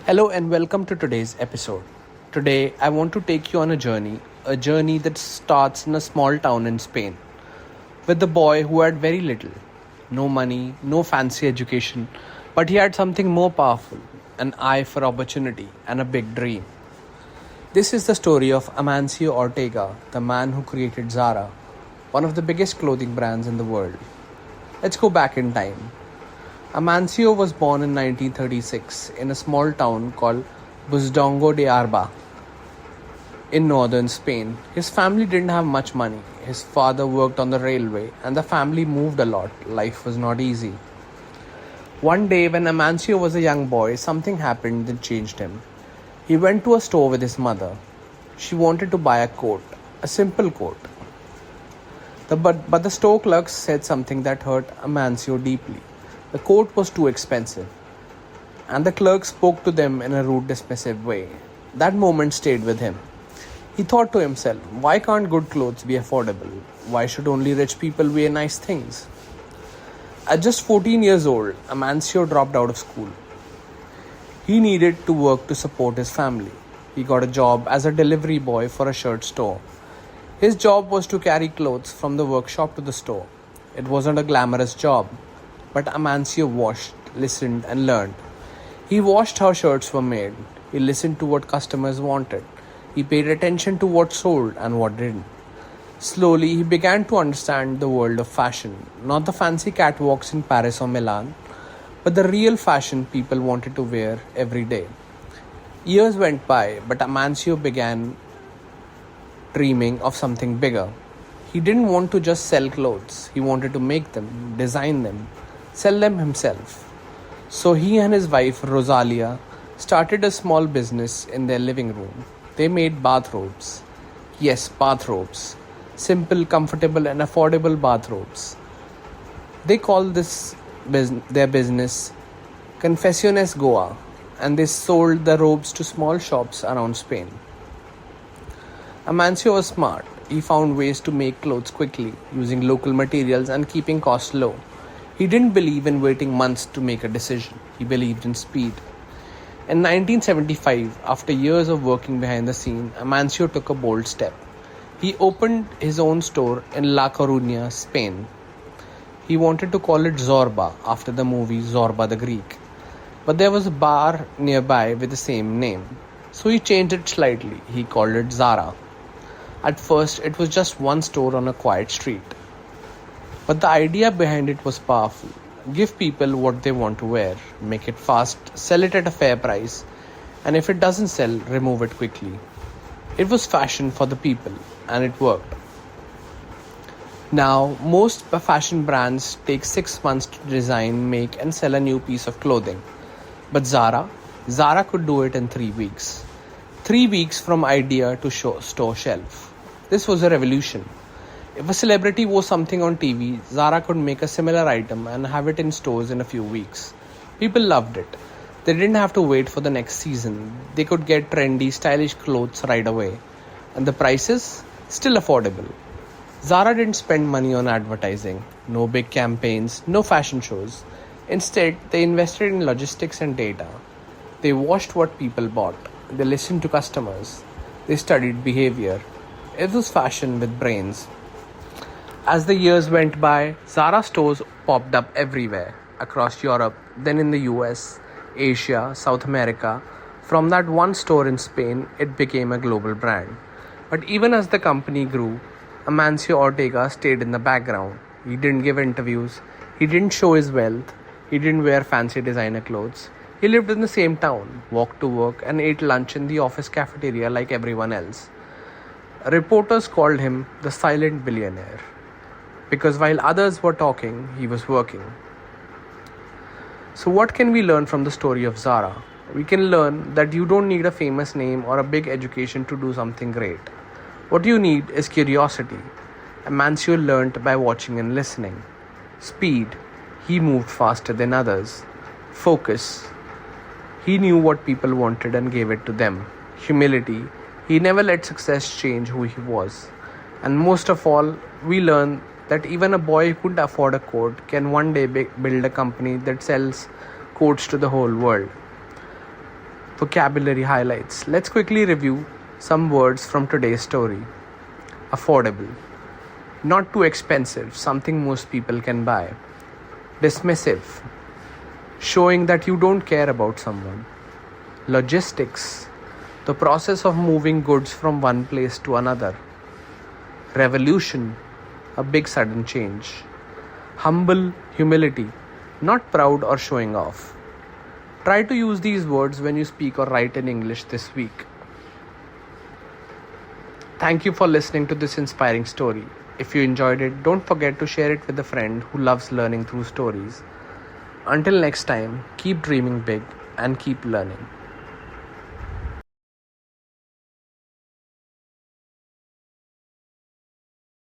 Hello and welcome to today's episode. Today, I want to take you on a journey that starts in a small town in Spain, with a boy who had very little no money, no fancy education, but he had something more powerful an eye for opportunity and a big dream. This is the story of Amancio Ortega, the man who created Zara, one of the biggest clothing brands in the world. Let's go back in time. Amancio was born in 1936 in a small town called Busdongo de Arba in northern Spain. His family didn't have much money. His father worked on the railway and the family moved a lot. Life was not easy. One day, when Amancio was a young boy, something happened that changed him. He went to a store with his mother. She wanted to buy a coat, a simple coat. But the store clerk said something that hurt Amancio deeply. The coat was too expensive, and the clerk spoke to them in a rude, dismissive way. That moment stayed with him. He thought to himself, why can't good clothes be affordable? Why should only rich people wear nice things? At just 14 years old, Amancio dropped out of school. He needed to work to support his family. He got a job as a delivery boy for a shirt store. His job was to carry clothes from the workshop to the store. It wasn't a glamorous job, but Amancio watched, listened, and learned. He watched how shirts were made. He listened to what customers wanted. He paid attention to what sold and what didn't. Slowly, he began to understand the world of fashion, not the fancy catwalks in Paris or Milan, but the real fashion people wanted to wear every day. Years went by, but Amancio began dreaming of something bigger. He didn't want to just sell clothes. He wanted to make them, design them, sell them himself. So he and his wife Rosalia started a small business in their living room. They made bathrobes. Yes, bathrobes. Simple, comfortable and affordable bathrobes. They called their business Confesiones Goa, and they sold the robes to small shops around Spain. Amancio was smart. He found ways to make clothes quickly, using local materials and keeping costs low. He didn't believe in waiting months to make a decision. He believed in speed. In 1975, after years of working behind the scene, Amancio took a bold step. He opened his own store in La Coruña, Spain. He wanted to call it Zorba after the movie Zorba the Greek. But there was a bar nearby with the same name. So he changed it slightly. He called it Zara. At first, it was just one store on a quiet street. But the idea behind it was powerful. Give people what they want to wear, make it fast, sell it at a fair price, and if it doesn't sell, remove it quickly. It was fashion for the people, and it worked. Now, most fashion brands take 6 months to design, make, and sell a new piece of clothing. But Zara could do it in 3 weeks. 3 weeks from idea to store shelf. This was a revolution. If a celebrity wore something on TV, Zara could make a similar item and have it in stores in a few weeks. People loved it. They didn't have to wait for the next season. They could get trendy, stylish clothes right away. And the prices? Still affordable. Zara didn't spend money on advertising. No big campaigns, no fashion shows. Instead, they invested in logistics and data. They watched what people bought. They listened to customers. They studied behavior. It was fashion with brains. As the years went by, Zara stores popped up everywhere, across Europe, then in the US, Asia, South America. From that one store in Spain, it became a global brand. But even as the company grew, Amancio Ortega stayed in the background. He didn't give interviews, he didn't show his wealth, he didn't wear fancy designer clothes. He lived in the same town, walked to work, and ate lunch in the office cafeteria like everyone else. Reporters called him the silent billionaire. Because while others were talking, he was working. So what can we learn from the story of Zara? We can learn that you don't need a famous name or a big education to do something great. What you need is curiosity. Amancio learned by watching and listening. Speed. He moved faster than others. Focus. He knew what people wanted and gave it to them. Humility. He never let success change who he was. And most of all, we learn that even a boy who couldn't afford a coat can one day build a company that sells coats to the whole world. Vocabulary highlights. Let's quickly review some words from today's story. Affordable. Not too expensive, something most people can buy. Dismissive. Showing that you don't care about someone. Logistics. The process of moving goods from one place to another. Revolution. A big sudden change. Humble. Humility. Not proud or showing off. Try to use these words when you speak or write in English this week. Thank you for listening to this inspiring story. If you enjoyed it, don't forget to share it with a friend who loves learning through stories. Until next time, keep dreaming big and keep learning.